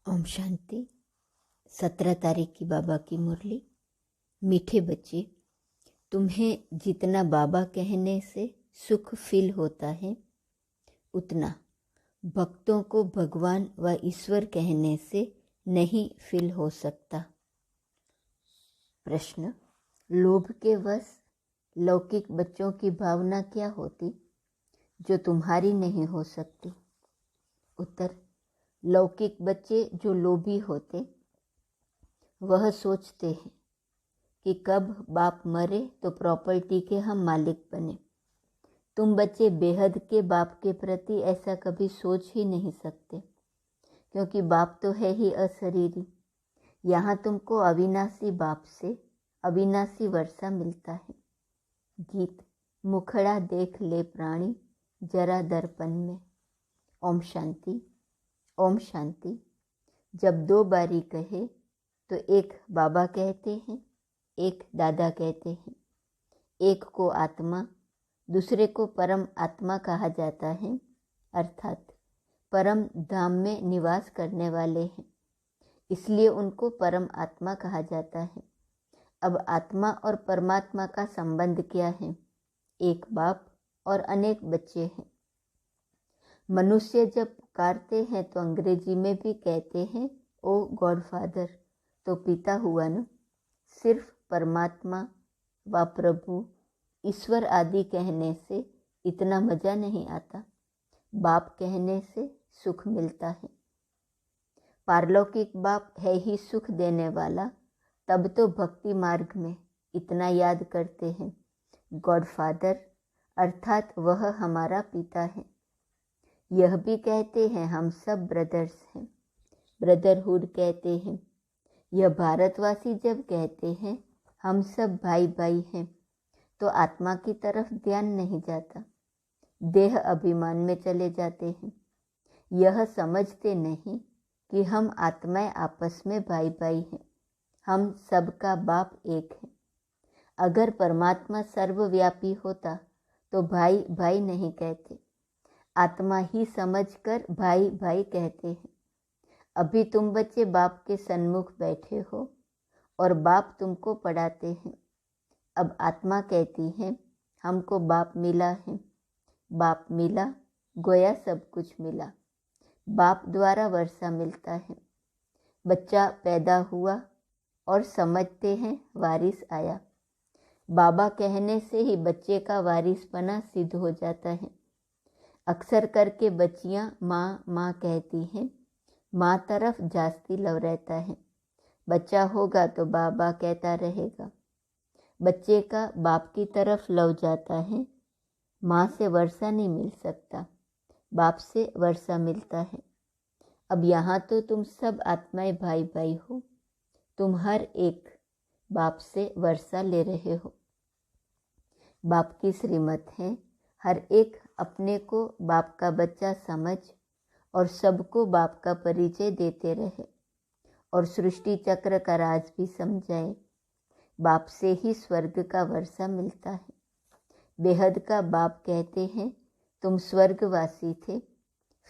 ओम शांति। 17 तारीख की बाबा की मुरली। मीठे बच्चे, तुम्हें जितना बाबा कहने से सुख फील होता है, उतना भक्तों को भगवान व ईश्वर कहने से नहीं फील हो सकता। प्रश्न, लोभ के वश लौकिक बच्चों की भावना क्या होती जो तुम्हारी नहीं हो सकती? उत्तर, लौकिक बच्चे जो लोभी होते वह सोचते हैं कि कब बाप मरे तो प्रॉपर्टी के हम मालिक बने। तुम बच्चे बेहद के बाप के प्रति ऐसा कभी सोच ही नहीं सकते, क्योंकि बाप तो है ही अशरीरी। यहाँ तुमको अविनाशी बाप से अविनाशी वर्षा मिलता है। गीत, मुखड़ा देख ले प्राणी जरा दर्पण में। ओम शांति। ओम शांति। जब दो बारी कहे तो एक बाबा कहते हैं, एक दादा कहते हैं। एक को आत्मा, दूसरे को परम आत्मा कहा जाता है, अर्थात परम धाम में निवास करने वाले हैं, इसलिए उनको परम आत्मा कहा जाता है। अब आत्मा और परमात्मा का संबंध क्या है? एक बाप और अनेक बच्चे हैं। मनुष्य जब पुकारते हैं तो अंग्रेजी में भी कहते हैं ओ गॉड फादर, तो पिता हुआ न। सिर्फ परमात्मा व प्रभु ईश्वर आदि कहने से इतना मज़ा नहीं आता। बाप कहने से सुख मिलता है। पारलौकिक बाप है ही सुख देने वाला, तब तो भक्ति मार्ग में इतना याद करते हैं गॉड फादर, अर्थात वह हमारा पिता है। यह भी कहते हैं हम सब ब्रदर्स हैं, ब्रदरहुड कहते हैं। यह भारतवासी जब कहते हैं हम सब भाई भाई हैं, तो आत्मा की तरफ ध्यान नहीं जाता, देह अभिमान में चले जाते हैं। यह समझते नहीं कि हम आत्माएं आपस में भाई भाई हैं, हम सबका बाप एक है। अगर परमात्मा सर्वव्यापी होता तो भाई भाई नहीं कहते, आत्मा ही समझकर भाई भाई कहते हैं। अभी तुम बच्चे बाप के सन्मुख बैठे हो और बाप तुमको पढ़ाते हैं। अब आत्मा कहती है हमको बाप मिला है। बाप मिला गोया सब कुछ मिला। बाप द्वारा वर्षा मिलता है। बच्चा पैदा हुआ और समझते हैं वारिस आया। बाबा कहने से ही बच्चे का वारिसपना सिद्ध हो जाता है। अक्सर करके बच्चियां माँ माँ कहती हैं, माँ तरफ जास्ती लव रहता है। बच्चा होगा तो बाबा कहता रहेगा। बच्चे का बाप की तरफ लव जाता है। माँ से वर्षा नहीं मिल सकता, बाप से वर्षा मिलता है। अब यहाँ तो तुम सब आत्माएं भाई भाई हो, तुम हर एक बाप से वर्षा ले रहे हो। बाप की श्रीमत है हर एक अपने को बाप का बच्चा समझ और सबको बाप का परिचय देते रहे और सृष्टि चक्र का राज भी समझाए। बाप से ही स्वर्ग का वर्षा मिलता है। बेहद का बाप कहते हैं तुम स्वर्गवासी थे,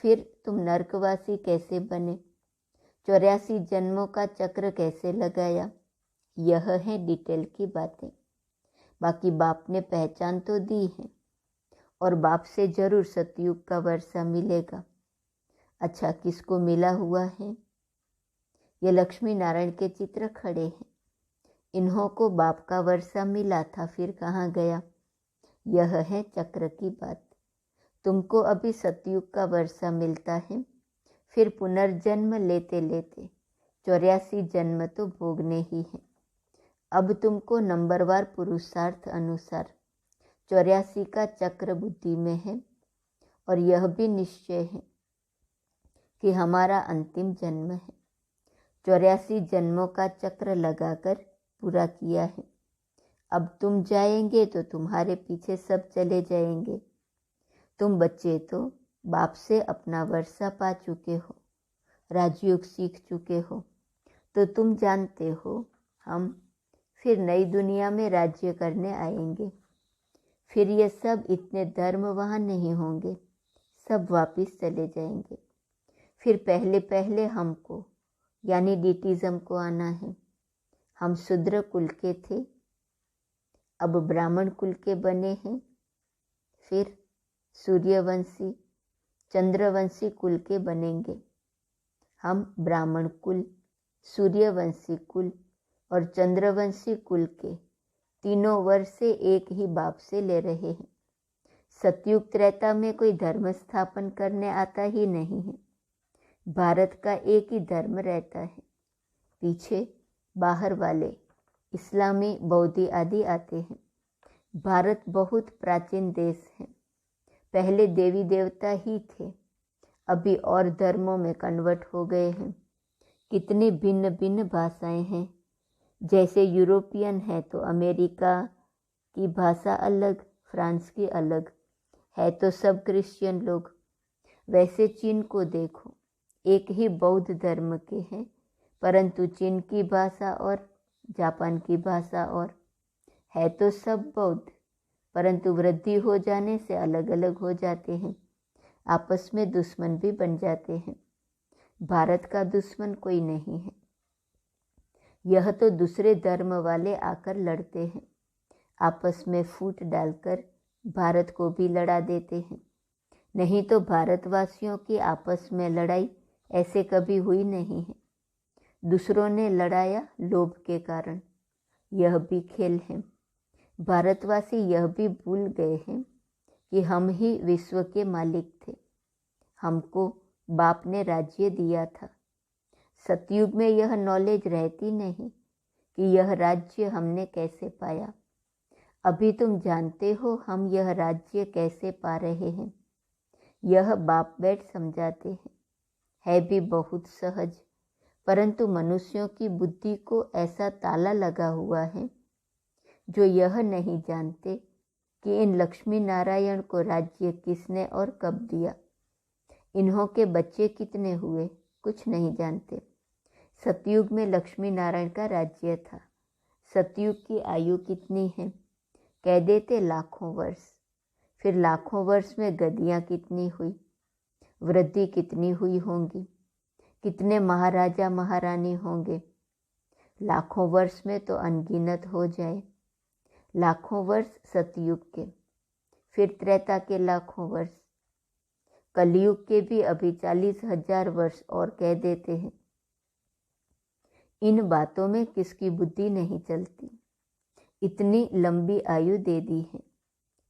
फिर तुम नरकवासी कैसे बने? 84 जन्मों का चक्र कैसे लगाया? यह है डिटेल की बातें। बाकी बाप ने पहचान तो दी है और बाप से जरूर सतयुग का वर्षा मिलेगा। अच्छा, किसको मिला हुआ है? ये लक्ष्मी नारायण के चित्र खड़े हैं। इन्हों को बाप का वर्षा मिला था, फिर कहाँ गया? यह है चक्र की बात। तुमको अभी सतयुग का वर्षा मिलता है, फिर पुनर्जन्म लेते लेते 84 जन्म तो भोगने ही हैं। अब तुमको नंबरवार पुरुषार्थ अनुसार 84 का चक्र बुद्धि में है और यह भी निश्चय है कि हमारा अंतिम जन्म है। 84 जन्मों का चक्र लगाकर पूरा किया है। अब तुम जाएंगे तो तुम्हारे पीछे सब चले जाएंगे। तुम बच्चे तो बाप से अपना वर्षा पा चुके हो, राजयोग सीख चुके हो, तो तुम जानते हो हम फिर नई दुनिया में राज्य करने आएंगे। फिर ये सब इतने धर्म वहाँ नहीं होंगे, सब वापस चले जाएंगे। फिर पहले पहले हमको यानी डिटिज्म को आना है। हम शूद्र कुल के थे, अब ब्राह्मण कुल के बने हैं, फिर सूर्यवंशी चंद्रवंशी कुल के बनेंगे। हम ब्राह्मण कुल, सूर्यवंशी कुल और चंद्रवंशी कुल के तीनों वर्ष से एक ही बाप से ले रहे हैं। सतयुग त्रेता में कोई धर्म स्थापन करने आता ही नहीं है। भारत का एक ही धर्म रहता है, पीछे बाहर वाले इस्लामी, बौद्धी आदि आते हैं। भारत बहुत प्राचीन देश है। पहले देवी देवता ही थे, अभी और धर्मों में कन्वर्ट हो गए हैं। कितनी भिन्न भिन्न भाषाएं हैं। जैसे यूरोपियन है तो अमेरिका की भाषा अलग, फ्रांस की अलग है, तो सब क्रिश्चियन लोग। वैसे चीन को देखो, एक ही बौद्ध धर्म के हैं, परंतु चीन की भाषा और जापान की भाषा और है, तो सब बौद्ध, परंतु वृद्धि हो जाने से अलग अलग हो जाते हैं, आपस में दुश्मन भी बन जाते हैं। भारत का दुश्मन कोई नहीं है, यह तो दूसरे धर्म वाले आकर लड़ते हैं, आपस में फूट डालकर भारत को भी लड़ा देते हैं। नहीं तो भारतवासियों की आपस में लड़ाई ऐसे कभी हुई नहीं है। दूसरों ने लड़ाया लोभ के कारण, यह भी खेल है। भारतवासी यह भी भूल गए हैं कि हम ही विश्व के मालिक थे, हमको बाप ने राज्य दिया था। सतयुग में यह नॉलेज रहती नहीं कि यह राज्य हमने कैसे पाया। अभी तुम जानते हो हम यह राज्य कैसे पा रहे हैं। यह बाप बैठ समझाते हैं, है भी बहुत सहज, परंतु मनुष्यों की बुद्धि को ऐसा ताला लगा हुआ है जो यह नहीं जानते कि इन लक्ष्मी नारायण को राज्य किसने और कब दिया, इन्हों के बच्चे कितने हुए, कुछ नहीं जानते। सतयुग में लक्ष्मी नारायण का राज्य था। सतयुग की आयु कितनी है, कह देते लाखों वर्ष। फिर लाखों वर्ष में गद्दियाँ कितनी हुई, वृद्धि कितनी हुई होंगी, कितने महाराजा महारानी होंगे। लाखों वर्ष में तो अनगिनत हो जाए। लाखों वर्ष सतयुग के, फिर त्रेता के लाखों वर्ष, कलयुग के भी अभी 40,000 वर्ष और कह देते हैं। इन बातों में किसकी बुद्धि नहीं चलती। इतनी लंबी आयु दे दी है।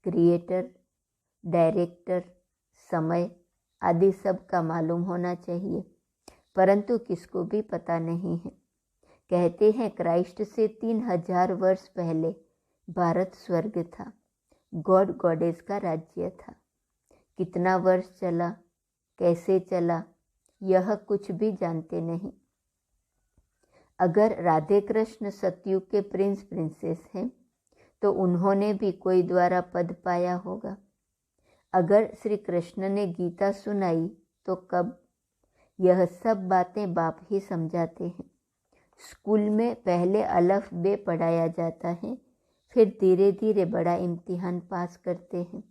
क्रिएटर, डायरेक्टर, समय आदि सब का मालूम होना चाहिए, परंतु किसको भी पता नहीं है। कहते हैं क्राइस्ट से 3000 वर्ष पहले भारत स्वर्ग था, गॉड गॉडेस का राज्य था। कितना वर्ष चला, कैसे चला, यह कुछ भी जानते नहीं। अगर राधे कृष्ण सतयुग के प्रिंस प्रिंसेस हैं तो उन्होंने भी कोई द्वारा पद पाया होगा। अगर श्री कृष्ण ने गीता सुनाई तो कब, यह सब बातें बाप ही समझाते हैं। स्कूल में पहले अलफ बे पढ़ाया जाता है, फिर धीरे धीरे बड़ा इम्तिहान पास करते हैं।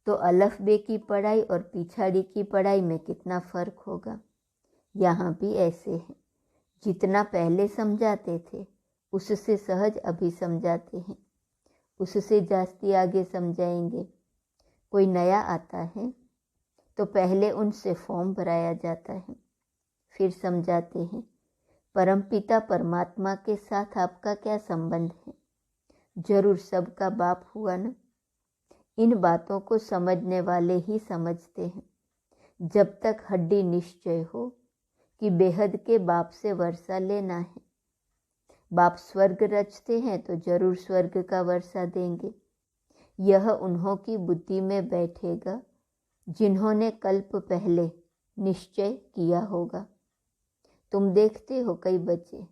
तो अलफ बे की पढ़ाई और पिछाड़ी की पढ़ाई में कितना फर्क होगा। यहाँ भी ऐसे है, जितना पहले समझाते थे उससे सहज अभी समझाते हैं, उससे जास्ती आगे समझाएंगे। कोई नया आता है तो पहले उनसे फॉर्म भराया जाता है, फिर समझाते हैं। परमपिता परमात्मा के साथ आपका क्या संबंध है, जरूर सबका बाप हुआ ना। इन बातों को समझने वाले ही समझते हैं। जब तक हड्डी निश्चय हो कि बेहद के बाप से वर्षा लेना है, बाप स्वर्ग रचते हैं तो जरूर स्वर्ग का वर्षा देंगे। यह उन्हों की बुद्धि में बैठेगा जिन्होंने कल्प पहले निश्चय किया होगा। तुम देखते हो कई बच्चे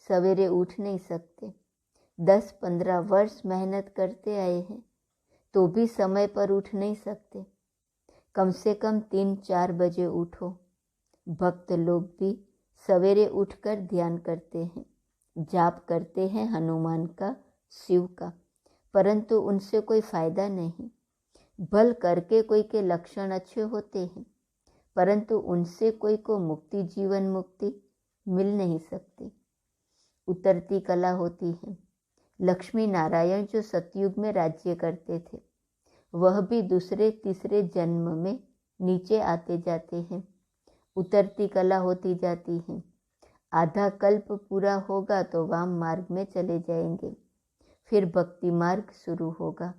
सवेरे उठ नहीं सकते, 10-15 वर्ष मेहनत करते आए हैं तो भी समय पर उठ नहीं सकते। कम से कम 3-4 बजे उठो। भक्त लोग भी सवेरे उठकर ध्यान करते हैं, जाप करते हैं हनुमान का, शिव का, परंतु उनसे कोई फायदा नहीं। भल करके कोई के लक्षण अच्छे होते हैं, परंतु उनसे कोई को मुक्ति, जीवन मुक्ति मिल नहीं सकती। उतरती कला होती है। लक्ष्मी नारायण जो सतयुग में राज्य करते थे, वह भी दूसरे तीसरे जन्म में नीचे आते जाते हैं। उतरती कला होती जाती है। आधा कल्प पूरा होगा तो वाम मार्ग में चले जाएंगे, फिर भक्ति मार्ग शुरू होगा।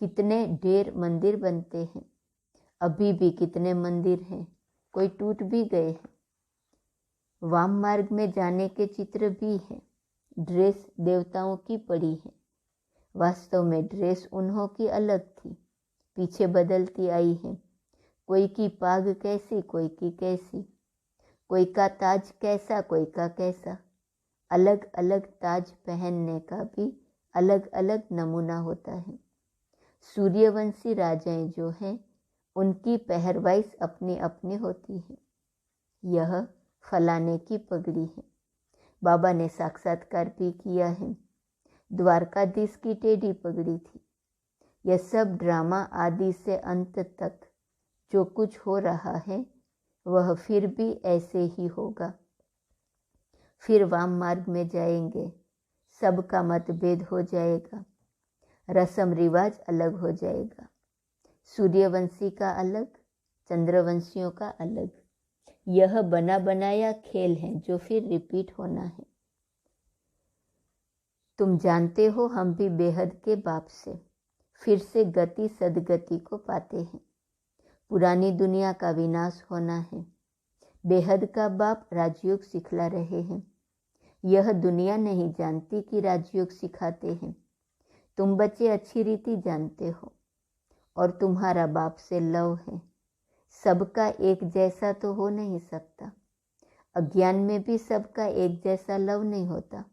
कितने ढेर मंदिर बनते हैं, अभी भी कितने मंदिर हैं, कोई टूट भी गए हैं। वाम मार्ग में जाने के चित्र भी हैं। ड्रेस देवताओं की पड़ी है, वास्तव में ड्रेस उन्हों की अलग थी, पीछे बदलती आई है। कोई की पाग कैसी, कोई की कैसी, कोई का ताज कैसा, कोई का कैसा। अलग अलग ताज पहनने का भी अलग अलग नमूना होता है। सूर्यवंशी राजाएं जो हैं, उनकी पहरवाइश अपनी अपनी होती है। यह फलाने की पगड़ी है। बाबा ने साक्षात्कार भी किया है। द्वारकाधीश की टेढ़ी पगड़ी थी। यह सब ड्रामा आदि से अंत तक जो कुछ हो रहा है, वह फिर भी ऐसे ही होगा। फिर वाम मार्ग में जाएंगे, सबका मतभेद हो जाएगा, रस्म रिवाज अलग हो जाएगा। सूर्यवंशी का अलग, चंद्रवंशियों का अलग। यह बना बनाया खेल है जो फिर रिपीट होना है। तुम जानते हो, हम भी बेहद के बाप से फिर से गति सदगति को पाते हैं। पुरानी दुनिया का विनाश होना है। बेहद का बाप राजयोग सिखला रहे हैं। यह दुनिया नहीं जानती कि राजयोग सिखाते हैं। तुम बच्चे अच्छी रीति जानते हो, और तुम्हारा बाप से लव है। सबका एक जैसा तो हो नहीं सकता। अज्ञान में भी सबका एक जैसा लव नहीं होता।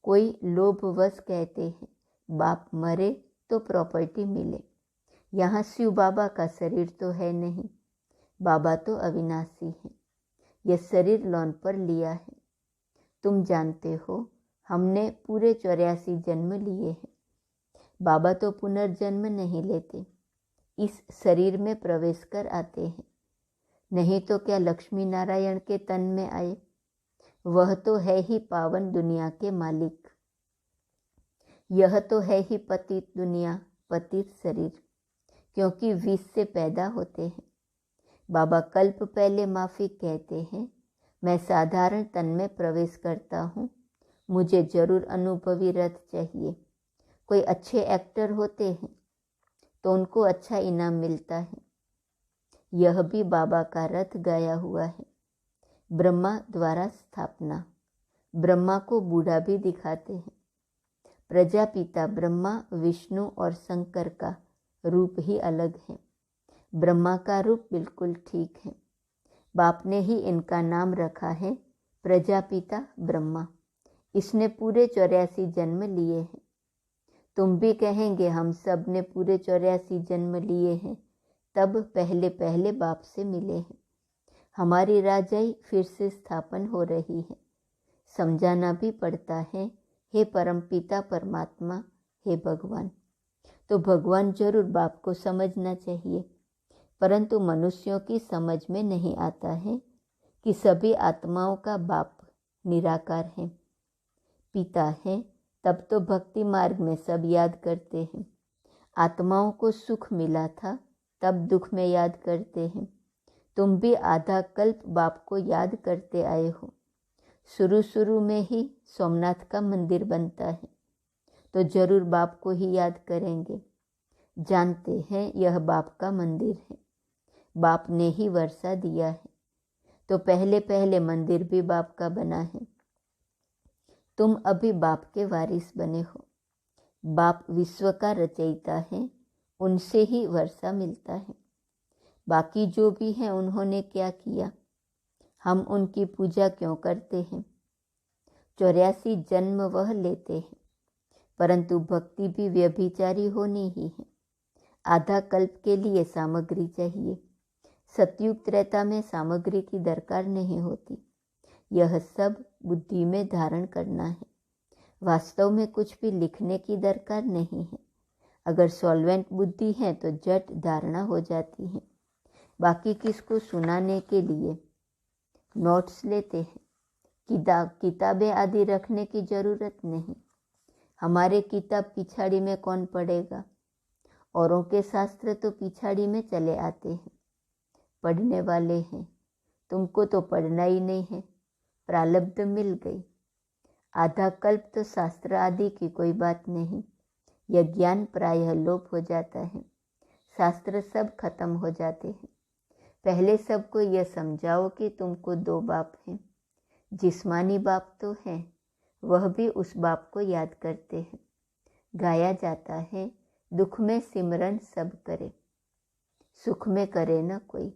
कोई लोभवश कहते हैं बाप मरे तो प्रॉपर्टी मिले। यहाँ शिव बाबा का शरीर तो है नहीं, बाबा तो अविनाशी है। यह शरीर लोन पर लिया है। तुम जानते हो, हमने पूरे 84 जन्म लिए हैं। बाबा तो पुनर्जन्म नहीं लेते, इस शरीर में प्रवेश कर आते हैं। नहीं तो क्या लक्ष्मी नारायण के तन में आए? वह तो है ही पावन दुनिया के मालिक। यह तो है ही पतित दुनिया, पतित शरीर, क्योंकि विष से पैदा होते हैं। बाबा कल्प पहले माफी कहते हैं, मैं साधारण तन में प्रवेश करता हूँ, मुझे जरूर अनुभवी रथ चाहिए। कोई अच्छे एक्टर होते हैं तो उनको अच्छा इनाम मिलता है। यह भी बाबा का रथ गया हुआ है। ब्रह्मा द्वारा स्थापना। ब्रह्मा को बूढ़ा भी दिखाते हैं। प्रजापिता ब्रह्मा, विष्णु और शंकर का रूप ही अलग है। ब्रह्मा का रूप बिल्कुल ठीक है। बाप ने ही इनका नाम रखा है प्रजापिता ब्रह्मा। इसने पूरे 84 जन्म लिए हैं। तुम भी कहेंगे हम सब ने पूरे 84 जन्म लिए हैं, तब पहले पहले बाप से मिले हैं। हमारी राजाई फिर से स्थापन हो रही है। समझाना भी पड़ता है, हे परमपिता परमात्मा, हे भगवान। तो भगवान जरूर बाप को समझना चाहिए, परंतु मनुष्यों की समझ में नहीं आता है कि सभी आत्माओं का बाप निराकार है, पिता है। तब तो भक्ति मार्ग में सब याद करते हैं। आत्माओं को सुख मिला था, तब दुख में याद करते हैं। तुम भी आधा कल्प बाप को याद करते आए हो। शुरू में ही सोमनाथ का मंदिर बनता है तो जरूर बाप को ही याद करेंगे। जानते हैं यह बाप का मंदिर है, बाप ने ही वर्षा दिया है, तो पहले पहले मंदिर भी बाप का बना है। तुम अभी बाप के वारिस बने हो। बाप विश्व का रचयिता है, उनसे ही वर्षा मिलता है। बाकी जो भी हैं उन्होंने क्या किया, हम उनकी पूजा क्यों करते हैं? 84 जन्म वह लेते हैं, परंतु भक्ति भी व्यभिचारी होनी ही है। आधा कल्प के लिए सामग्री चाहिए। सतयुग त्रेता में सामग्री की दरकार नहीं होती। यह सब बुद्धि में धारण करना है। वास्तव में कुछ भी लिखने की दरकार नहीं है। अगर सॉल्वेंट बुद्धि है तो झट धारणा हो जाती है। बाकी किसको सुनाने के लिए नोट्स लेते हैं। किताबें आदि रखने की जरूरत नहीं। हमारे किताब पिछाड़ी में कौन पढ़ेगा। औरों के शास्त्र तो पिछाड़ी में चले आते हैं। पढ़ने वाले हैं, तुमको तो पढ़ना ही नहीं है, प्रारब्ध मिल गई। आधा कल्प तो शास्त्र आदि की कोई बात नहीं। यह ज्ञान प्रायः लोप हो जाता है, शास्त्र सब खत्म हो जाते हैं। पहले सबको यह समझाओ कि तुमको दो बाप हैं। जिस्मानी बाप तो है, वह भी उस बाप को याद करते हैं। गाया जाता है, दुख में सिमरन सब करे, सुख में करे न कोई।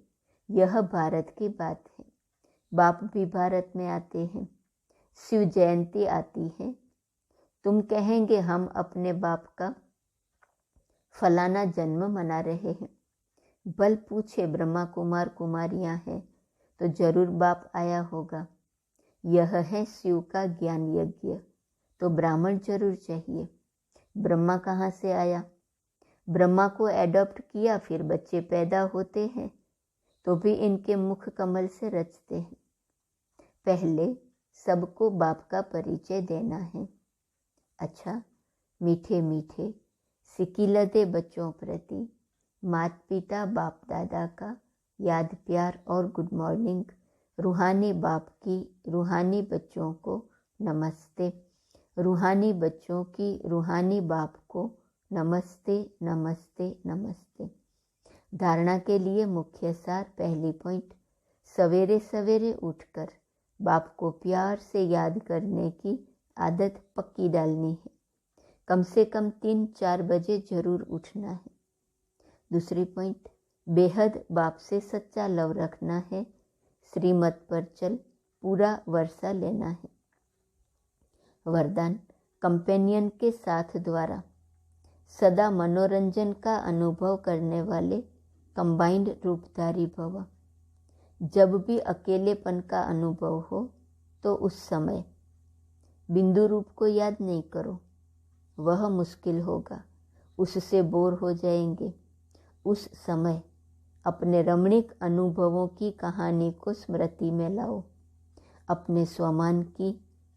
यह भारत की बात है। बाप भी भारत में आते हैं। शिव जयंती आती है, तुम कहेंगे हम अपने बाप का फलाना जन्म मना रहे हैं। बल पूछे ब्रह्मा कुमार कुमारियां हैं तो जरूर बाप आया होगा। यह है शिव का ज्ञान यज्ञ, तो ब्राह्मण जरूर चाहिए। ब्रह्मा कहाँ से आया। ब्रह्मा को एडॉप्ट किया, फिर बच्चे पैदा होते हैं तो भी इनके मुख कमल से रचते हैं। पहले सबको बाप का परिचय देना है। अच्छा, मीठे मीठे सिकिलते बच्चों प्रति माता पिता बाप दादा का याद प्यार और गुड मॉर्निंग। रूहानी बाप की रूहानी बच्चों को नमस्ते। रूहानी बच्चों की रूहानी बाप को नमस्ते नमस्ते नमस्ते। धारणा के लिए मुख्य सार। पहली पॉइंट, सवेरे सवेरे उठकर बाप को प्यार से याद करने की आदत पक्की डालनी है। कम से कम 3-4 बजे जरूर उठना है। दूसरी पॉइंट, बेहद बाप से सच्चा लव रखना है। श्रीमत पर चल पूरा वर्षा लेना है। वरदान, कंपेनियन के साथ द्वारा सदा मनोरंजन का अनुभव करने वाले कंबाइंड रूपधारी भव। जब भी अकेलेपन का अनुभव हो तो उस समय बिंदु रूप को याद नहीं करो, वह मुश्किल होगा, उससे बोर हो जाएंगे। उस समय अपने रमणीक अनुभवों की कहानी को स्मृति में लाओ। अपने स्वमान की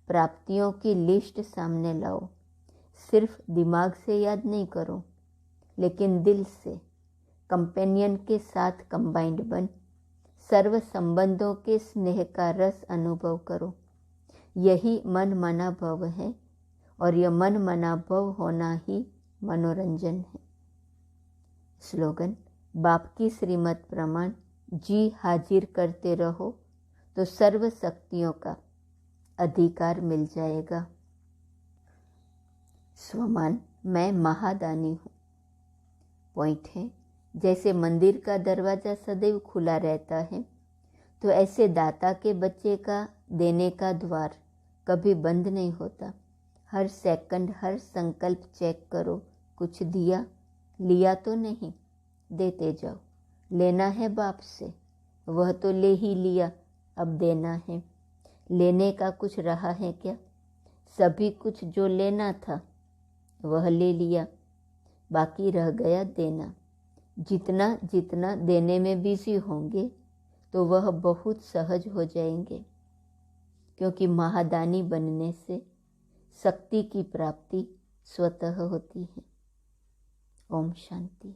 प्राप्तियों की लिस्ट सामने लाओ। सिर्फ दिमाग से याद नहीं करो, लेकिन दिल से। कंपेनियन के साथ कंबाइंड बन सर्व संबंधों के स्नेह का रस अनुभव करो। यही मन मना भव है, और यह मन मना भव होना ही मनोरंजन है। स्लोगन, बाप की श्रीमत प्रमाण जी हाजिर करते रहो तो सर्व शक्तियों का अधिकार मिल जाएगा। स्वमान, मैं महादानी हूँ। पॉइंट है, जैसे मंदिर का दरवाजा सदैव खुला रहता है, तो ऐसे दाता के बच्चे का देने का द्वार कभी बंद नहीं होता। हर सेकंड हर संकल्प चेक करो, कुछ दिया, लिया तो नहीं। देते जाओ। लेना है बाप से, वह तो ले ही लिया, अब देना है। लेने का कुछ रहा है क्या। सभी कुछ जो लेना था वह ले लिया, बाकी रह गया देना। जितना जितना देने में बिजी होंगे तो वह बहुत सहज हो जाएंगे, क्योंकि महादानी बनने से शक्ति की प्राप्ति स्वतः होती है। ओम शांति।